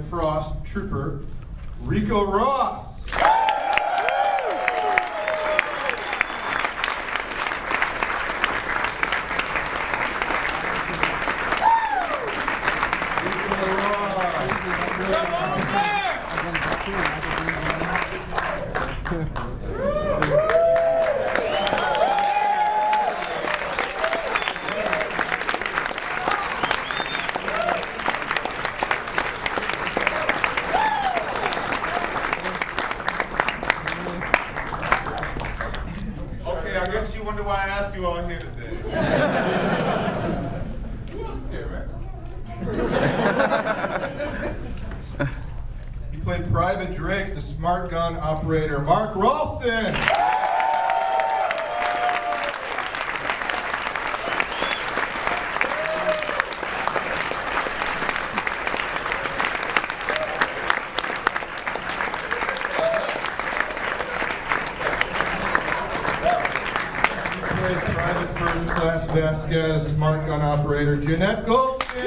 Frost Trooper Rico Ross. I guess you wonder why I asked you all here today. Who else is here, right? He played Private Drake, the smart gun operator, Mark Ralston. Private First Class Vasquez, smart gun operator, Jeanette Goldstein.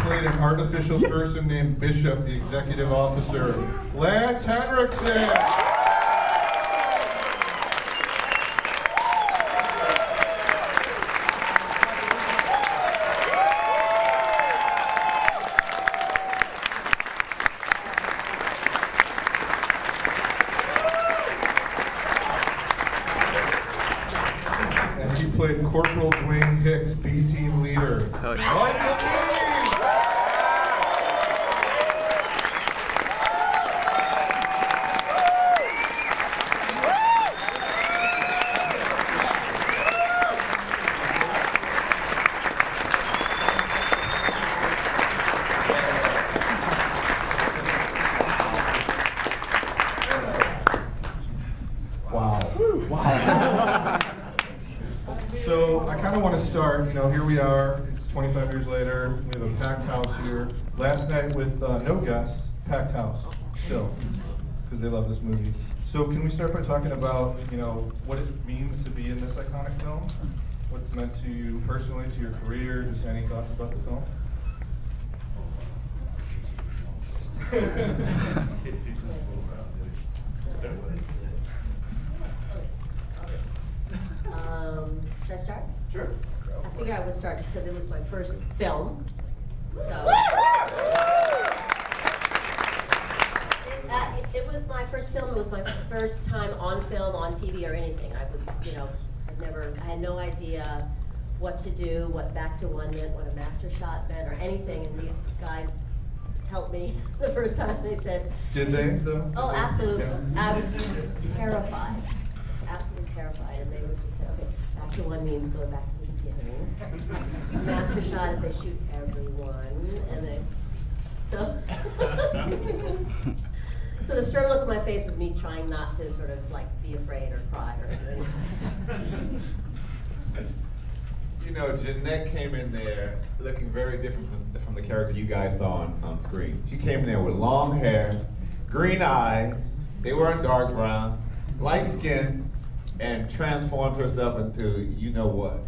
Played an artificial person named Bishop, the executive officer, Lance Henriksen. And he played Corporal Dwayne Hicks, B-team leader. Michael King. Wow. So I kind of want to start, here we are, it's 25 years later, we have a packed house here. Last night with no guests, packed house, still, because they love this movie. So can we start by talking about, what it means to be in this iconic film? What it's meant to you personally, to your career, just any thoughts about the film? Should I start? Sure. I figured I would start just because it was my first film. So it was my first film. It was my first time on film, on TV, or anything. I was, I had no idea what to do, what back to one meant, what a master shot meant, or anything. And these guys helped me the first time. They said, Did they, though? Oh, absolutely. Yeah. I was terrified, absolutely terrified. And they would just say, okay, back to one means go back to the beginning. Master shot is they shoot everyone, and they, so the stern look on my face was me trying not to sort of like be afraid or cry or anything. Jeanette came in there looking very different from the character you guys saw on screen. She came in there with long hair, green eyes, they weren't dark brown, light skin, and transformed herself into you know what.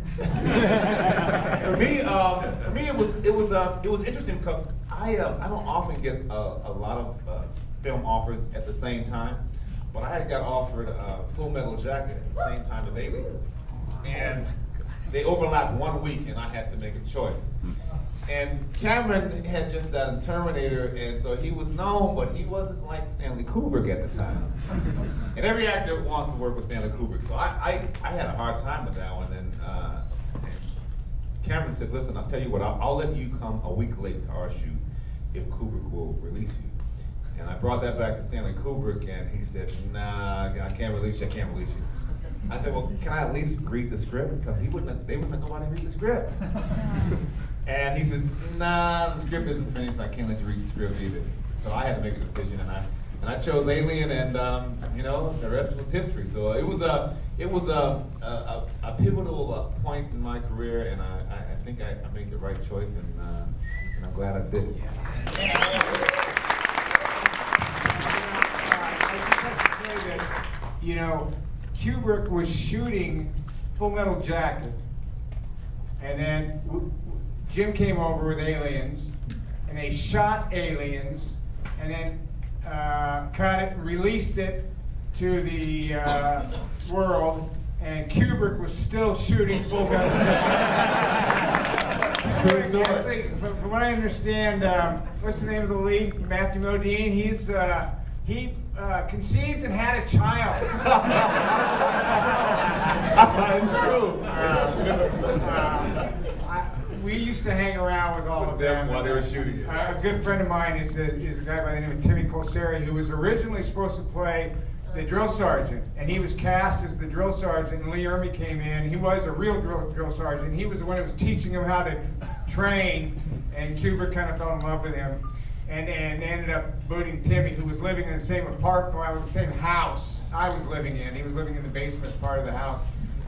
For me, it was interesting because I don't often get a lot of film offers at the same time, but I had got offered Full Metal Jacket at the same time as Aliens, and they overlapped 1 week, and I had to make a choice. And Cameron had just done Terminator, and so he was known, but he wasn't like Stanley Kubrick at the time. And every actor wants to work with Stanley Kubrick, so I had a hard time with that one. And Cameron said, listen, I'll tell you what, I'll let you come a week late to our shoot if Kubrick will release you. And I brought that back to Stanley Kubrick, and he said, nah, I can't release you, I can't release you. I said, well, can I at least read the script? Because they wouldn't let nobody read the script. And he said, nah, the script isn't finished, so I can't let you read the script either. So I had to make a decision, and And I chose Alien, and you know, the rest was history. So it was a pivotal point in my career, and I think I made the right choice, and I'm glad I did it. I just have to say that, you know, Kubrick was shooting Full Metal Jacket, and then Jim came over with Aliens, and they shot Aliens, and then cut it and released it to the world, and Kubrick was still shooting Full Metal Jacket. Actually, from what I understand, what's the name of the lead? Matthew Modine. He conceived and had a child. It's true. We used to hang around with all of them while they were shooting it. A good friend of mine is a guy by the name of Timmy Colseri, who was originally supposed to play the drill sergeant, and he was cast as the drill sergeant, and Lee Ermey came in. He was a real drill sergeant. He was the one who was teaching him how to train, and Kubrick kind of fell in love with him, and ended up booting Timmy, who was living in the same apartment, the same house I was living in. He was living in the basement part of the house,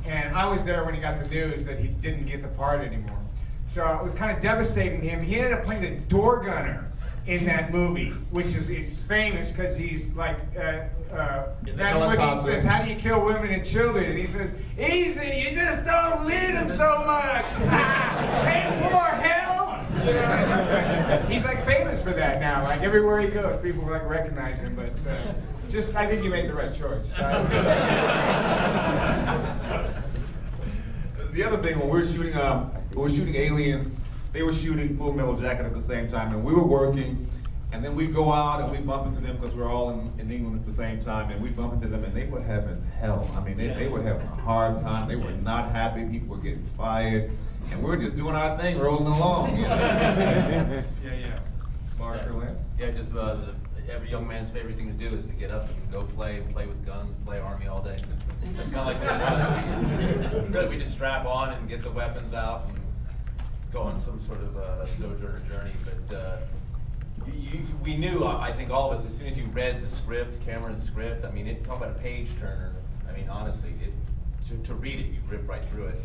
and I was there when he got the news that he didn't get the part anymore. So it was kind of devastating to him. He ended up playing the door gunner in that movie, which is famous because he's like, Matthew Modine says, "How do you kill women and children?" And he says, "Easy, you just don't lead them so much." Hey, war, hell! You know, he's like famous for that now. Like everywhere he goes, people like recognize him. But I think you made the right choice. The other thing, when we were shooting Aliens, they were shooting Full Metal Jacket at the same time, and we were working, and then we'd go out and we'd bump into them because we were all in England at the same time, and we'd bump into them, and they were having hell. I mean, they were having a hard time. They were not happy. People were getting fired, and we were just doing our thing, rolling along. You know? Yeah. Mark or Lance? Yeah, just every young man's favorite thing to do is to get up and go play with guns, play Army all day. That's kind of like what it was. We just strap on and get the weapons out and go on some sort of sojourner journey. But we knew, I think all of us, as soon as you read the script, Cameron's script, I mean, talk about a page turner. I mean, honestly, to read it, you rip right through it.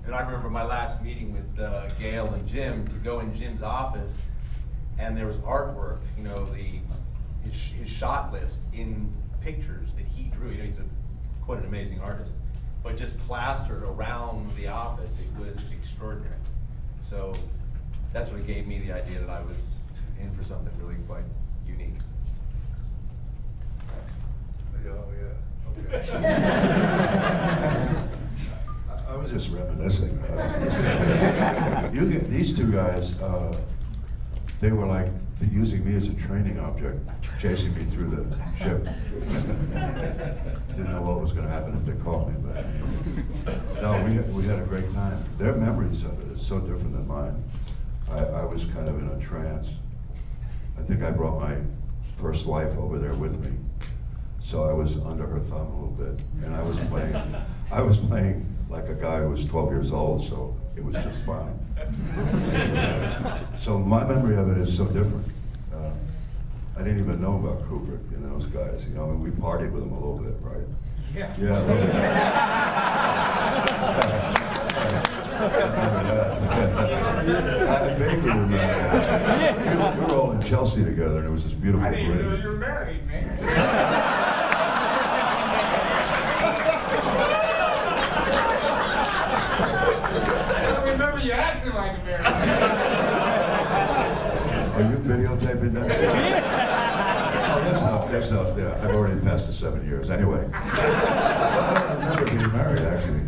And I remember my last meeting with Gail and Jim, to go in Jim's office, and there was artwork, you know, his shot list in pictures that he drew. You know, he's quite an amazing artist, but just plastered around the office. It was extraordinary. So that's what gave me the idea that I was in for something really quite unique. Okay. I was just reminiscing. These two guys, they were like using me as a training object, chasing me through the ship. Didn't know what was going to happen if they caught me, but no, we had a great time. Their memories of it is so different than mine. I was kind of in a trance. I think I brought my first wife over there with me, so I was under her thumb a little bit, and I was playing like a guy who was 12 years old, so it was just fine. So my memory of it is so different. I didn't even know about Kubrick and those guys. You know, I mean, we partied with them a little bit, right? Yeah. Yeah, a little bit. I vaguely remember that. We were all in Chelsea together, and it was this beautiful I didn't even know bridge. you were married, man. I don't remember you acting like a married man. Are you videotaping that? Oh, there's no, yeah, I've already passed the 7 years. Anyway, I don't remember being married, actually.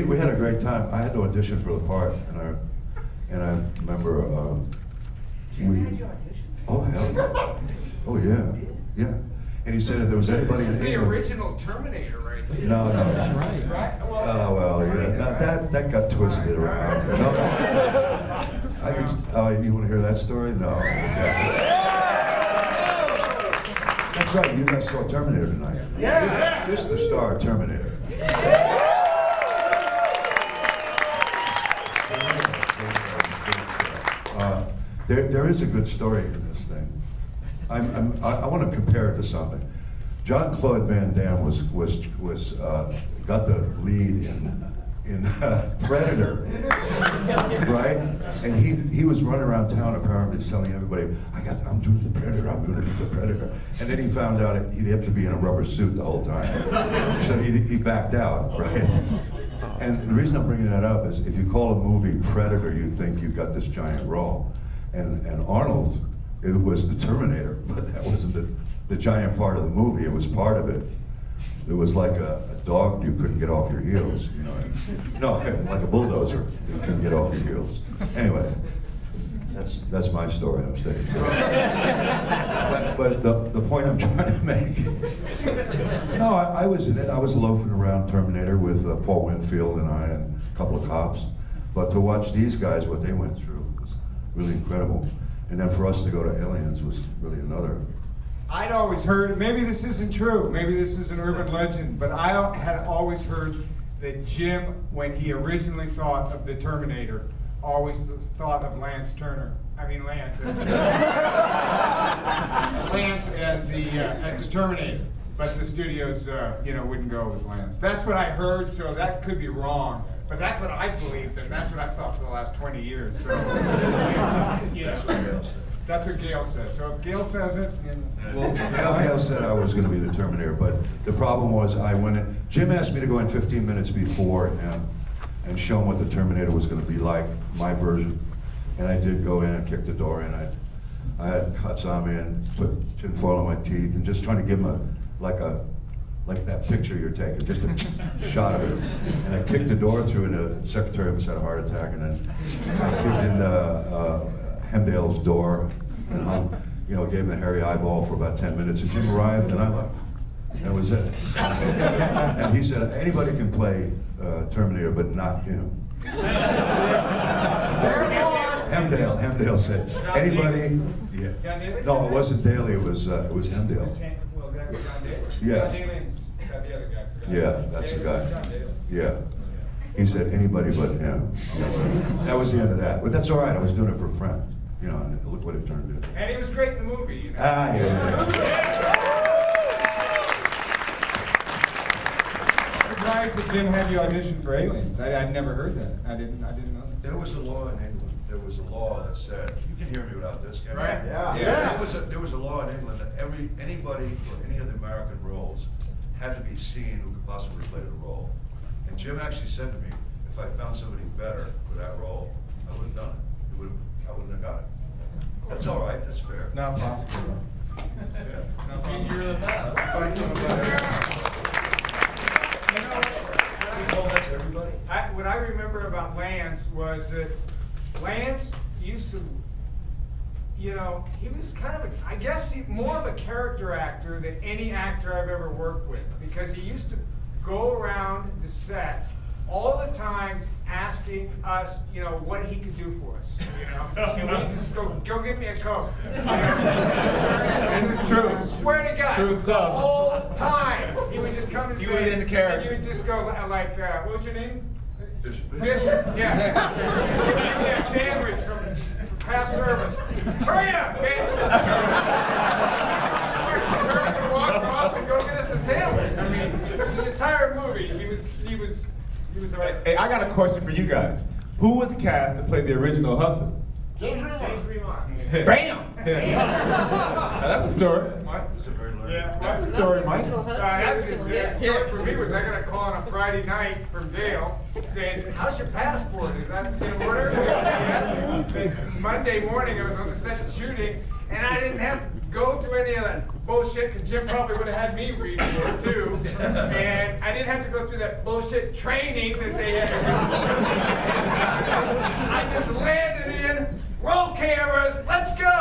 We had a great time. I had to audition for the part, and I remember, oh, hell yeah. Oh, yeah, yeah. And he said if there was anybody This is in the England. original Terminator right here. No. That's right. Right? Oh, well, yeah. No, that got twisted around. No. You want to hear that story? No. That's right, you guys saw Terminator tonight. Yeah. This is the star of Terminator. There is a good story in this thing. I want to compare it to something. Jean-Claude Van Damme got the lead in Predator, right? And he was running around town apparently telling everybody, I'm doing the Predator, I'm going to be the Predator. And then he found out he'd have to be in a rubber suit the whole time. So he backed out, right? And the reason I'm bringing that up is if you call a movie Predator, you think you've got this giant role. And Arnold, it was the Terminator, but that wasn't the giant part of the movie, it was part of it. It was like a dog you couldn't get off your heels, you know. No, like a bulldozer, you couldn't get off your heels. Anyway, that's my story, I'm sticking to it. But the point I'm trying to make, no, I was in it. I was loafing around Terminator with Paul Winfield and I and a couple of cops. But to watch these guys, what they went through was really incredible. And then for us to go to Aliens was really another. I'd always heard, maybe this isn't true, maybe this is an urban legend, but I had always heard that Jim, when he originally thought of the Terminator, always thought of Lance Turner. I mean Lance as the Terminator. But the studios, wouldn't go with Lance. That's what I heard, so that could be wrong. But that's what I believed, and that's what I've thought for the last 20 years. So, that's what Gail says. So if Gail says it, then Gail said I was going to be the Terminator, but the problem was I went in. Jim asked me to go in 15 minutes before him and show him what the Terminator was going to be like, my version. And I did go in and kick the door in. I had cuts on me and put tinfoil on my teeth and just trying to give him like that picture you're taking, just a shot of it. And I kicked the door through, and the secretary almost had a heart attack. And then I kicked in Hemdale's door, and gave him a hairy eyeball for about 10 minutes. And Jim arrived, and I left. That was it. And he said, anybody can play Terminator, but not him. Hemdale said, anybody. Yeah. No, it wasn't Daly. It was Hemdale. Yeah. Yeah, that's the guy. Yeah. He said anybody but him. That was the end of that. But that's all right. I was doing it for a friend. And look what it turned into. And he was great in the movie. Ah, yeah. Surprised that Jim had you audition for Aliens. I'd never heard that. I didn't know that. There was a law in England. There was a law that said, you can hear me without this, can you? Right. Yeah. There was a law in England that anybody for any of the American roles had to be seen who could possibly play the role. And Jim actually said to me, if I found somebody better for that role, I would have done it. I wouldn't have got it. That's all right. That's fair. Not possible. Means you're the best. Find someone better. What I remember about Lance was that Lance used to, he was kind of I guess more of a character actor than any actor I've ever worked with, because he used to go around the set all the time asking us, what he could do for us, and we just go get me a Coke. This is true. I swear to God, True stuff. all the time. He would just come and You say, were in the character. and you would just go like, what was your name? Bishop. Bishop, yeah. Give me a sandwich from past service. Hurry up, bitch! Turn and walk off and go get us a sandwich. I mean, the entire movie, he was Hey, I got a question for you guys. Who was cast to play the original Hudson? James Remont. Bam! Now, that's a story. It's a very learned. Yeah. That's a story, Mike. The story for me was I got a call on a Friday night from Dale saying, how's your passport? Is that in order? And Monday morning I was on the set of shooting, and I didn't have to go through any of that bullshit, because Jim probably would have had me read it too. And I didn't have to go through that bullshit training that they had. I just landed in, roll cameras, let's go!